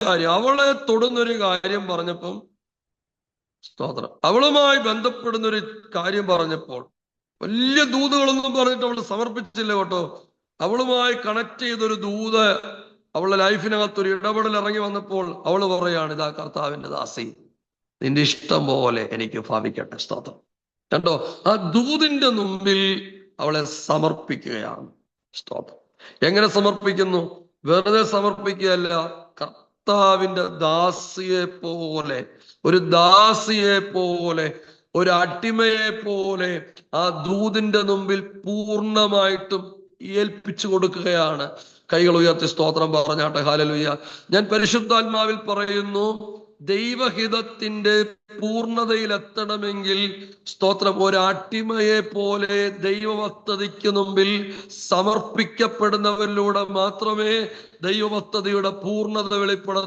കാര്യം, അവളെ തൊടുന്നൊരു കാര്യം പറഞ്ഞപ്പം, സ്തോത്രം, അവളുമായി ബന്ധപ്പെടുന്നൊരു കാര്യം പറഞ്ഞപ്പോൾ, വലിയ ദൂതുകളൊന്നും പറഞ്ഞിട്ട് അവൾ സമർപ്പിച്ചില്ല കേട്ടോ. അവളുമായി കണക്ട് ചെയ്തൊരു ദൂത് അവളുടെ ലൈഫിനകത്തൊരു ഇടപെടൽ ഇറങ്ങി വന്നപ്പോൾ അവൾ പറയാണ്, ഇതാ കർത്താവിന്റെ ദാസി, നിന്റെ ഇഷ്ടം പോലെ എനിക്ക് ഭാവിക്കട്ടെ. സ്തോത്രം. കണ്ടോ, ആ ദൂതിന്റെ മുമ്പിൽ അവളെ സമർപ്പിക്കുകയാണ്. സ്തോത്രം. എങ്ങനെ സമർപ്പിക്കുന്നു? വെറുതെ സമർപ്പിക്കുകയല്ല, കർത്താവിന്റെ ദാസിയെ പോലെ, ഒരു ദാസിയെ പോലെ, ഒരു അടിമയെ പോലെ ആ ദൂതിന്റെ മുമ്പിൽ പൂർണ്ണമായിട്ടും ഏൽപ്പിച്ചു കൊടുക്കുകയാണ്. കൈകൾ ഉയർത്തി സ്തോത്രം പറഞ്ഞാട്ടെ. ഹല്ലേലൂയ. ഞാൻ പരിശുദ്ധാത്മാവിൽ പറയുന്നു, ദൈവഹിതത്തിന്റെ പൂർണ്ണതയിലെത്തണമെങ്കിൽ, സ്തോത്രം, ഒരടിമയെ പോലെ ദൈവഭക്തതയ്ക്ക് മുമ്പിൽ സമർപ്പിക്കപ്പെടുന്നവരിലൂടെ മാത്രമേ ദൈവഭക്തതയുടെ പൂർണ്ണത വെളിപ്പെട